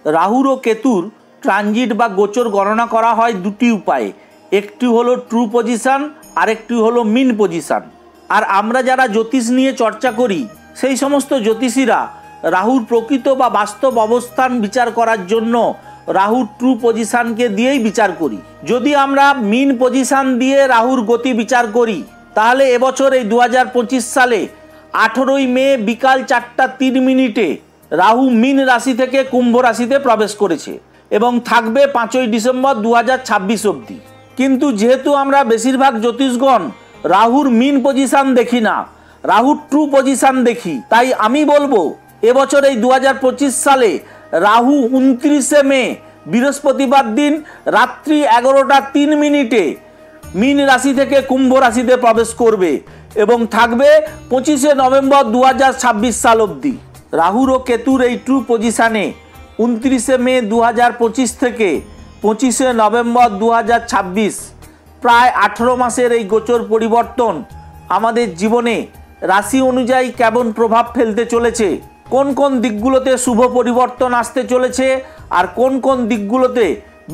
রাহুর ও কেতুর ট্রানজিট বা গোচর গণনা করা হয় দুটি উপায়ে, একটি হলো ট্রু পজিশন, আরেকটি হলো মিন পজিশন। আর আমরা যারা জ্যোতিষ নিয়ে চর্চা করি সেই সমস্ত জ্যোতিষীরা রাহুর প্রকৃত বা বাস্তব অবস্থান বিচার করার জন্য রাহুর ট্রু পজিশনকে দিয়েই বিচার করি। যদি আমরা মিন পজিশন দিয়ে রাহুর গতি বিচার করি তাহলে এবছর এই 2025 সালে 18ই মে বিকাল 4:03 রাহু মিন রাশি থেকে কুম্ভ রাশিতে প্রবেশ করেছে এবং থাকবে 5ই ডিসেম্বর 2026 অবধি। কিন্তু যেহেতু আমরা বেশিরভাগ জ্যোতিষগণ রাহুর মিন পজিশন দেখি না, রাহুর ট্রু পজিশন দেখি, তাই আমি বলবো এবছর এই 2025 সালে রাহু 29শে মে বৃহস্পতিবার দিন রাত্রি 11:03 মিন রাশি থেকে কুম্ভ রাশিতে প্রবেশ করবে এবং থাকবে 25শে নভেম্বর 2026 সাল অবধি। রাহুর ও কেতুর এই ট্রু পজিশনে 29শে মে 2025 থেকে 25শে নভেম্বর 2026 প্রায় 18 মাসের এই গোচর পরিবর্তন আমাদের জীবনে রাশি অনুযায়ী কেমন প্রভাব ফেলতে চলেছে, কোন কোন দিকগুলোতে শুভ পরিবর্তন আসতে চলেছে আর কোন কোন দিকগুলোতে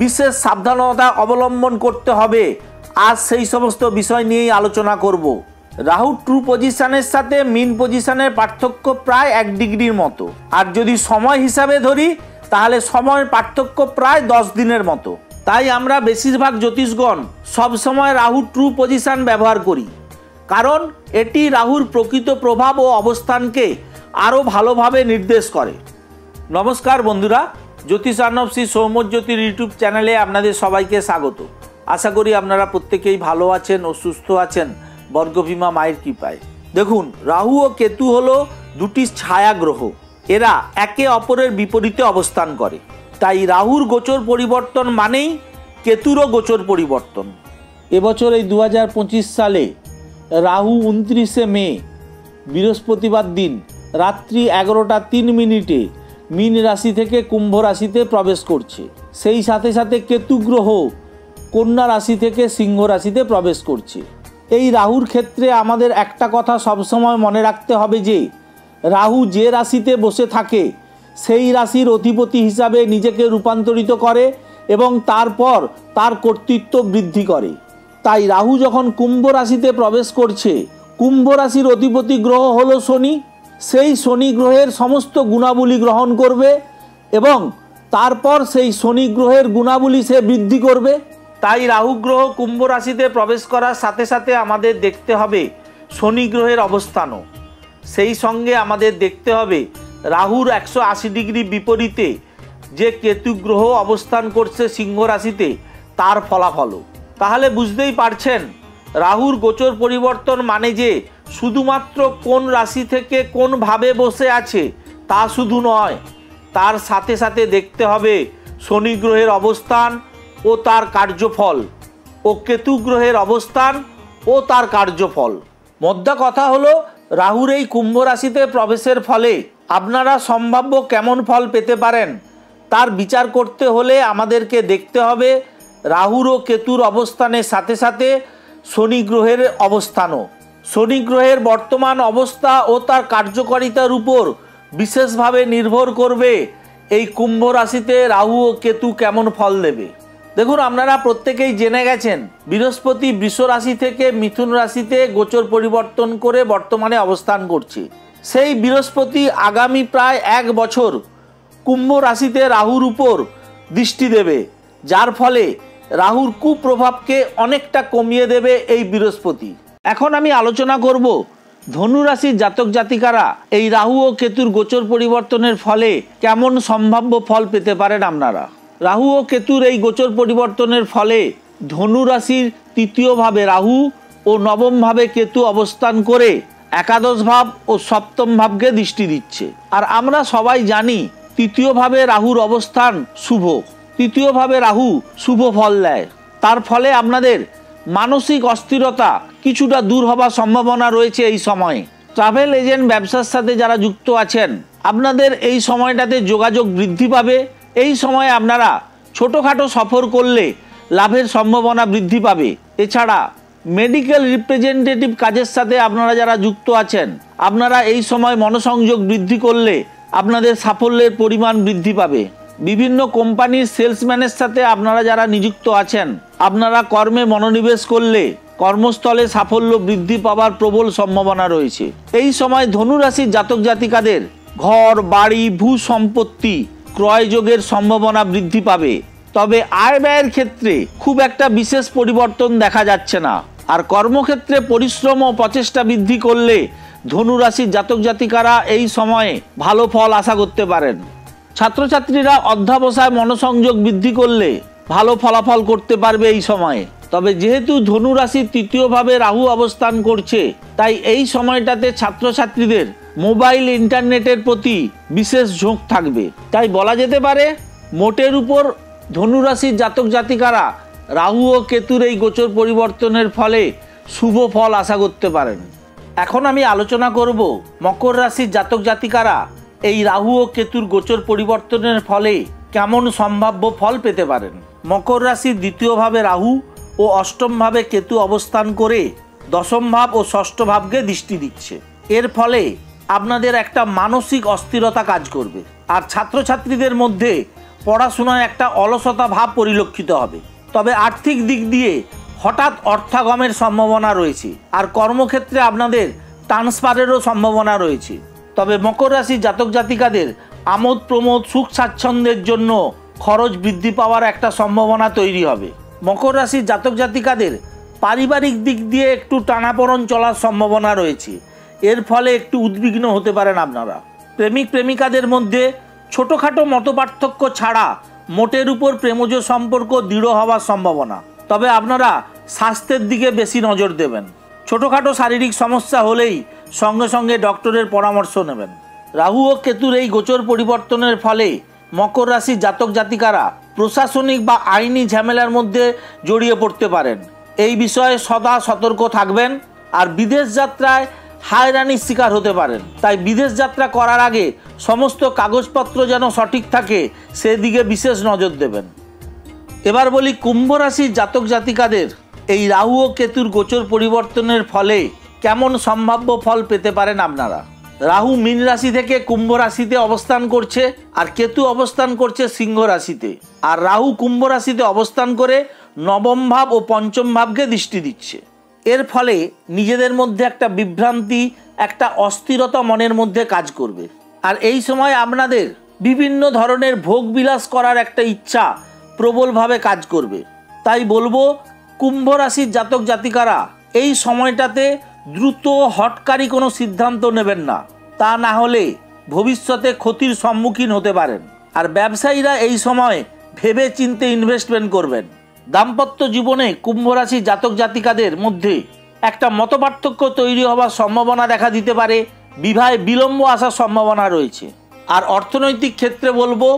বিশেষ সাবধানতা অবলম্বন করতে হবে, আজ সেই সমস্ত বিষয় নিয়েই আলোচনা করব। রাহু ট্রু পজিশনের সাথে মিন পজিশনের পার্থক্য প্রায় 1 ডিগ্রির মতো, আর যদি সময় হিসাবে ধরি তাহলে সময়ের পার্থক্য প্রায় 10 দিনের মতো। তাই আমরা বেশিরভাগ জ্যোতিষগণ সবসময় রাহু ট্রু পজিশন ব্যবহার করি, কারণ এটি রাহুর প্রকৃত প্রভাব ও অবস্থানকে আরও ভালোভাবে নির্দেশ করে। নমস্কার বন্ধুরা, জ্যোতিষ আর্ণব শ্রী সৌম্যজ্যোতির ইউটিউব চ্যানেলে আপনাদের সবাইকে স্বাগত। আশা করি আপনারা প্রত্যেকেই ভালো আছেন ও সুস্থ আছেন বর্গভীমা মায়ের কৃপায়। দেখুন, রাহু ও কেতু হলো দুটি ছায়া গ্রহ, এরা একে অপরের বিপরীতে অবস্থান করে। তাই রাহুর গোচর পরিবর্তন মানেই কেতুরও গোচর পরিবর্তন। এবছর এই 2025 সালে রাহু 29শে মে বৃহস্পতিবার দিন রাত্রি 11:03 মিন রাশি থেকে কুম্ভ রাশিতে প্রবেশ করছে। সেই সাথে সাথে কেতু গ্রহ কন্যা রাশি থেকে সিংহ রাশিতে প্রবেশ করছে। এই রাহুর ক্ষেত্রে আমাদের একটা কথা সবসময় মনে রাখতে হবে যে রাহু যে রাশিতে বসে থাকে সেই রাশির অধিপতি হিসাবে নিজেকে রূপান্তরিত করে এবং তারপর তার কর্তৃত্ব বৃদ্ধি করে। তাই রাহু যখন কুম্ভ রাশিতে প্রবেশ করছে, কুম্ভ রাশির অধিপতি গ্রহ হলো শনি, সেই শনি গ্রহের সমস্ত গুণাবলী গ্রহণ করবে এবং তারপর সেই শনি গ্রহের গুণাবলী সে বৃদ্ধি করবে। তাই রাহু গ্রহ কুম্ভ রাশিতে প্রবেশ করার সাথে সাথে আমাদের দেখতে হবে শনি গ্রহের অবস্থানও। সেই সঙ্গে আমাদের দেখতে হবে রাহুর 180 ডিগ্রি বিপরীতে যে কেতু গ্রহ অবস্থান করছে সিংহ রাশিতে তার ফলাফলও। তাহলে বুঝতেই পারছেন রাহুর গোচর পরিবর্তন মানে যে শুধুমাত্র কোন রাশি থেকে কোনভাবে বসে আছে তা শুধু নয়, তার সাথে সাথে দেখতে হবে শনি গ্রহের অবস্থান ও তার কার্যফল ও কেতু গ্রহের অবস্থান ও তার কার্যফল। মোদ্দা কথা হলো রাহুর এই কুম্ভ রাশিতে প্রবেশের ফলে আপনারা সম্ভাব্য কেমন ফল পেতে পারেন তার বিচার করতে হলে আমাদেরকে দেখতে হবে রাহুর ও কেতুর অবস্থানের সাথে সাথে শনি গ্রহের অবস্থানও। শনি গ্রহের বর্তমান অবস্থা ও তার কার্যকারিতার উপর বিশেষভাবে নির্ভর করবে এই কুম্ভ রাশিতে রাহু ও কেতু কেমন ফল দেবে। দেখুন, আপনারা প্রত্যেকেই জেনে গেছেন বৃহস্পতি বৃষ রাশি থেকে মিথুন রাশিতে গোচর পরিবর্তন করে বর্তমানে অবস্থান করছে। সেই বৃহস্পতি আগামী প্রায় 1 বছর কুম্ভ রাশিতে রাহুর উপর দৃষ্টি দেবে, যার ফলে রাহুর কুপ্রভাবকে অনেকটা কমিয়ে দেবে এই বৃহস্পতি। এখন আমি আলোচনা করব ধনু রাশির জাতক জাতিকারা এই রাহু ও কেতুর গোচর পরিবর্তনের ফলে কেমন সম্ভাব্য ফল পেতে পারেন আপনারা। রাহু ও কেতুর এই গোচর পরিবর্তনের ফলে ধনু রাশির 3য় ভাবে রাহু ও 9ম ভাবে কেতু অবস্থান করে একাদশ ভাব ও 7ম ভাবকে দৃষ্টি দিচ্ছে। আর আমরা সবাই জানি 3য় ভাবে রাহুর অবস্থান শুভ, 3য় ভাবে রাহু শুভ ফল দেয়। তার ফলে আপনাদের মানসিক অস্থিরতা কিছুটা দূর হবার সম্ভাবনা রয়েছে। এই সময়ে ট্রাভেল এজেন্ট ব্যবসার সাথে যারা যুক্ত আছেন আপনাদের এই সময়টাতে যোগাযোগ বৃদ্ধি পাবে। এই সময়ে আপনারা ছোটোখাটো সফর করলে লাভের সম্ভাবনা বৃদ্ধি পাবে। এছাড়া মেডিকেল রিপ্রেজেন্টেটিভ কাজের সাথে আপনারা যারা যুক্ত আছেন আপনারা এই সময় মনোসংযোগ বৃদ্ধি করলে আপনাদের সাফল্যের পরিমাণ বৃদ্ধি পাবে। বিভিন্ন কোম্পানির সেলসম্যানের সাথে আপনারা যারা নিযুক্ত আছেন, আপনারা কর্মে মনোনিবেশ করলে কর্মস্থলে সাফল্য বৃদ্ধি পাওয়ার প্রবল সম্ভাবনা রয়েছে। এই সময় ধনু রাশির জাতক জাতিকাদের ঘর, বাড়ি, ভূ সম্পত্তি ক্রয়যোগের সম্ভাবনা বৃদ্ধি পাবে। তবে আয় ব্যয়ের ক্ষেত্রে খুব একটা বিশেষ পরিবর্তন দেখা যাচ্ছে না। আর কর্মক্ষেত্রে পরিশ্রম ও প্রচেষ্টা বৃদ্ধি করলে ধনু রাশির জাতক জাতিকারা এই সময়ে ভালো ফল আশা করতে পারেন। ছাত্রছাত্রীরা অধ্যবসায় মনোসংযোগ বৃদ্ধি করলে ভালো ফলাফল করতে পারবে এই সময়ে। তবে যেহেতু ধনু রাশির তৃতীয়ভাবে রাহু অবস্থান করছে, তাই এই সময়টাতে ছাত্রছাত্রীদের মোবাইল ইন্টারনেটের প্রতি বিশেষ ঝোঁক থাকবে। তাই বলা যেতে পারে মোটের উপর ধনু রাশির জাতক জাতিকারা রাহু ও কেতুর এই গোচর পরিবর্তনের ফলে শুভ ফল আশা করতে পারেন। এখন আমি আলোচনা করব মকর রাশির জাতক জাতিকারা এই রাহু ও কেতুর গোচর পরিবর্তনের ফলে কেমন সম্ভাব্য ফল পেতে পারেন। মকর রাশির দ্বিতীয়ভাবে রাহু ও অষ্টম ভাবে কেতু অবস্থান করে দশম ভাব ও ষষ্ঠ ভাবকে দৃষ্টি দিচ্ছে। এর ফলে আপনাদের একটা মানসিক অস্থিরতা কাজ করবে, আর ছাত্রছাত্রীদের মধ্যে পড়াশোনায় একটা অলসতা ভাব পরিলক্ষিত হবে। তবে আর্থিক দিক দিয়ে হঠাৎ অর্থাগমের সম্ভাবনা রয়েছে, আর কর্মক্ষেত্রে আপনাদের ট্রান্সফারেরও সম্ভাবনা রয়েছে। তবে মকর রাশির জাতক জাতিকাদের আমোদ প্রমোদ, সুখ স্বাচ্ছন্দ্যের জন্য খরচ বৃদ্ধি পাওয়ার একটা সম্ভাবনা তৈরি হবে। মকর রাশির জাতক জাতিকাদের পারিবারিক দিক দিয়ে একটু টানাপোড়েন চলার সম্ভাবনা রয়েছে। এর ফলে একটু উদ্বিগ্ন হতে পারেন আপনারা। প্রেমিক প্রেমিকাদের মধ্যে ছোটোখাটো মতপার্থক্য ছাড়া মোটের উপর প্রেমজ সম্পর্ক দৃঢ় হওয়ার সম্ভাবনা। তবে আপনারা স্বাস্থ্যের দিকে বেশি নজর দেবেন। ছোটোখাটো শারীরিক সমস্যা হলেই সঙ্গে সঙ্গে ডক্টরের পরামর্শ নেবেন। রাহু ও কেতুর এই গোচর পরিবর্তনের ফলে মকর রাশির জাতক জাতিকারা প্রশাসনিক বা আইনি ঝামেলার মধ্যে জড়িয়ে পড়তে পারেন। এই বিষয়ে সদা সতর্ক থাকবেন। আর বিদেশ যাত্রায় হায়রানির শিকার হতে পারেন। তাই বিদেশ যাত্রা করার আগে সমস্ত কাগজপত্র যেন সঠিক থাকে সেদিকে বিশেষ নজর দেবেন। এবার বলি কুম্ভ রাশির জাতক জাতিকাদের এই রাহু ও কেতুর গোচর পরিবর্তনের ফলে কেমন সম্ভাব্য ফল পেতে পারেন আপনারা। রাহু মীন রাশি থেকে কুম্ভ রাশিতে অবস্থান করছে, আর কেতু অবস্থান করছে সিংহ রাশিতে। আর রাহু কুম্ভ রাশিতে অবস্থান করে নবম ভাব ও পঞ্চম ভাবকে দৃষ্টি দিচ্ছে। এর ফলে নিজেদের মধ্যে একটা বিভ্রান্তি, একটা অস্থিরতা মনের মধ্যে কাজ করবে। আর এই সময় আপনাদের বিভিন্ন ধরনের ভোগ বিলাস করার একটা ইচ্ছা প্রবলভাবে কাজ করবে। তাই বলবো কুম্ভ রাশির জাতক জাতিকারা এই সময়টাতে দ্রুত হটকারী কোনো সিদ্ধান্ত নেবেন না, তা না হলে ভবিষ্যতে ক্ষতির সম্মুখীন হতে পারেন। আর ব্যবসায়ীরা এই সময় ভেবে চিন্তে ইনভেস্টমেন্ট করবেন। দাম্পত্য জীবনে কুম্ভ রাশির জাতক জাতিকাদের মধ্যে একটা মতপার্থক্য তৈরি হওয়ার সম্ভাবনা দেখা দিতে পারে। বিবাহে বিলম্ব আসার সম্ভাবনা রয়েছে। আর অর্থনৈতিক ক্ষেত্রে বলবো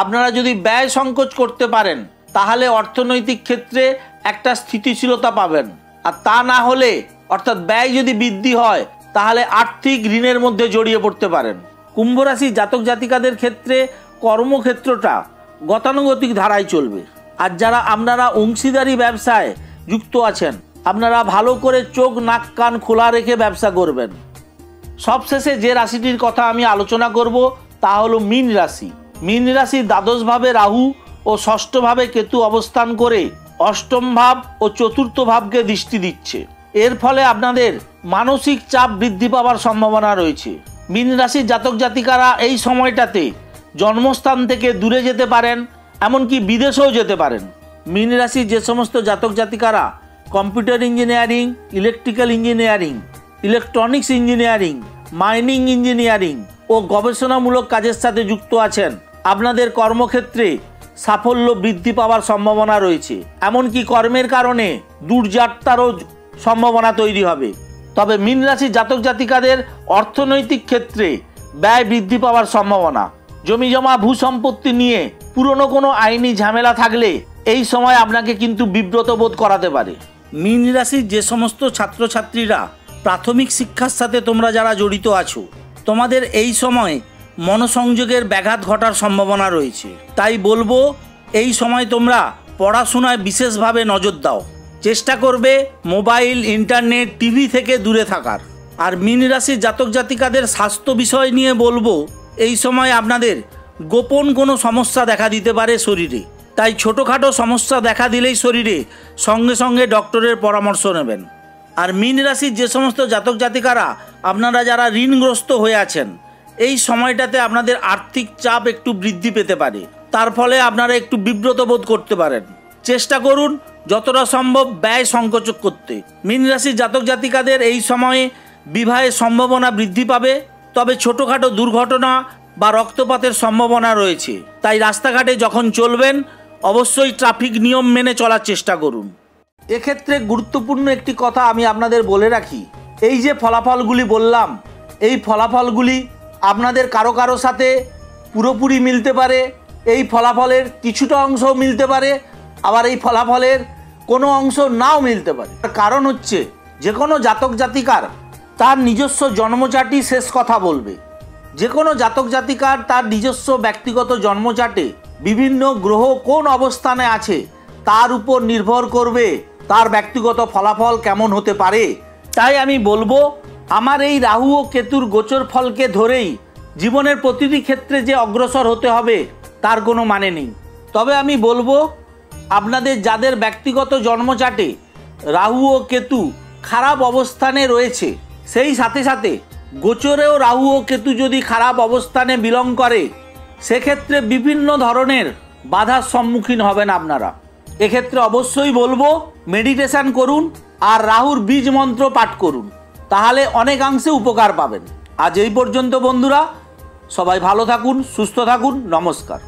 আপনারা যদি ব্যয় সংকোচ করতে পারেন তাহলে অর্থনৈতিক ক্ষেত্রে একটা স্থিতিশীলতা পাবেন। আর তা না হলে অর্থাৎ ব্যয় যদি বৃদ্ধি হয় তাহলে আর্থিক ঋণের মধ্যে জড়িয়ে পড়তে পারেন। কুম্ভ রাশির জাতক জাতিকাদের ক্ষেত্রে কর্মক্ষেত্রটা গতানুগতিক ধারায় চলবে। আর যারা আপনারা অংশীদারি ব্যবসায় যুক্ত আছেন আপনারা ভালো করে চোখ নাক কান খোলা রেখে ব্যবসা করবেন। সবশেষে যে রাশিটির কথা আমি আলোচনা করব তা হলো মীন রাশি। মীন রাশির দ্বাদশভাবে রাহু ও ষষ্ঠভাবে কেতু অবস্থান করে অষ্টম ভাব ও চতুর্থ ভাবকে দৃষ্টি দিচ্ছে। এর ফলে আপনাদের মানসিক চাপ বৃদ্ধি পাওয়ার সম্ভাবনা রয়েছে। মীন রাশির জাতক জাতিকারা এই সময়টাতে জন্মস্থান থেকে দূরে যেতে পারেন, এমনকি বিদেশেও যেতে পারেন। মীন রাশির যে সমস্ত জাতক জাতিকারা computer engineering, electrical engineering, electronics engineering, mining engineering ও গবেষণামূলক কাজের সাথে যুক্ত আছেন আপনাদের কর্মক্ষেত্রে সাফল্য বৃদ্ধি পাওয়ার সম্ভাবনা রয়েছে। এমনকি কর্মের কারণে দূরযাত্রারও সম্ভাবনা তৈরি হবে। তবে মীন রাশির জাতক জাতিকাদের অর্থনৈতিক ক্ষেত্রে ব্যয় বৃদ্ধি পাওয়ার সম্ভাবনা। জমিজমা ভূ সম্পত্তি নিয়ে পুরনো কোনো আইনি ঝামেলা থাকলে এই সময় আপনাকে কিন্তু বিব্রত বোধ করাতে পারে। মীন রাশির যে সমস্ত ছাত্রছাত্রীরা প্রাথমিক শিক্ষার সাথে তোমরা যারা জড়িত আছো তোমাদের এই সময় মনোসংযোগের ব্যাঘাত ঘটার সম্ভাবনা রয়েছে। তাই বলবো এই সময় তোমরা পড়াশোনায় বিশেষভাবে নজর দাও। চেষ্টা করবে মোবাইল, ইন্টারনেট, টিভি থেকে দূরে থাকার। আর মীন রাশির জাতক জাতিকাদের স্বাস্থ্য বিষয় নিয়ে বলবো এই সময় আপনাদের গোপন কোনো সমস্যা দেখা দিতে পারে শরীরে। তাই ছোটোখাটো সমস্যা দেখা দিলেই শরীরে সঙ্গে সঙ্গে ডক্টরের পরামর্শ নেবেন। আর মীন রাশির যে সমস্ত জাতক জাতিকারা আপনারা যারা ঋণগ্রস্ত হয়ে আছেন, এই সময়টাতে আপনাদের আর্থিক চাপ একটু বৃদ্ধি পেতে পারে। তার ফলে আপনারা একটু বিব্রত বোধ করতে পারেন। চেষ্টা করুন যতটা সম্ভব ব্যয় সংকোচক করতে। মীন রাশির জাতক জাতিকাদের এই সময়ে বিবাহের সম্ভাবনা বৃদ্ধি পাবে, তবে ছোটোখাটো দুর্ঘটনা বা রক্তপাতের সম্ভাবনা রয়েছে। তাই রাস্তাঘাটে যখন চলবেন অবশ্যই ট্রাফিক নিয়ম মেনে চলার চেষ্টা করুন। এক্ষেত্রে গুরুত্বপূর্ণ একটি কথা আমি আপনাদের বলে রাখি, এই যে ফলাফলগুলি বললাম, এই ফলাফলগুলি আপনাদের কারো কারো সাথে পুরোপুরি মিলতে পারে, এই ফলাফলের কিছুটা অংশও মিলতে পারে, আবার এই ফলাফলের কোনো অংশ নাও মিলতে পারে। কারণ হচ্ছে যে কোনো জাতক জাতিকার তার নিজস্ব জন্মচার্টই শেষ কথা বলবে। যে কোনো জাতক জাতিকার তার নিজস্ব ব্যক্তিগত জন্মচার্টে বিভিন্ন গ্রহ কোন অবস্থানে আছে তার উপর নির্ভর করবে তার ব্যক্তিগত ফলাফল কেমন হতে পারে। তাই আমি বলবো, আমার এই রাহু ও কেতুর গোচর ফলকে ধরেই জীবনের প্রতিটি ক্ষেত্রে যে অগ্রসর হতে হবে তার কোনো মানে নেই। তবে আমি বলবো, আপনাদের যাদের ব্যক্তিগত জন্মচার্টে রাহু ও কেতু খারাপ অবস্থানে রয়েছে, সেই সাথে সাথে গোচরেও রাহু ও কেতু যদি খারাপ অবস্থানে বিলং করে, সেক্ষেত্রে বিভিন্ন ধরনের বাধার সম্মুখীন হবেন আপনারা। এক্ষেত্রে অবশ্যই বলবো মেডিটেশন করুন আর রাহুর বীজ মন্ত্র পাঠ করুন, তাহলে অনেকাংশে উপকার পাবেন। আজ এই পর্যন্ত বন্ধুরা, সবাই ভালো থাকুন, সুস্থ থাকুন, নমস্কার।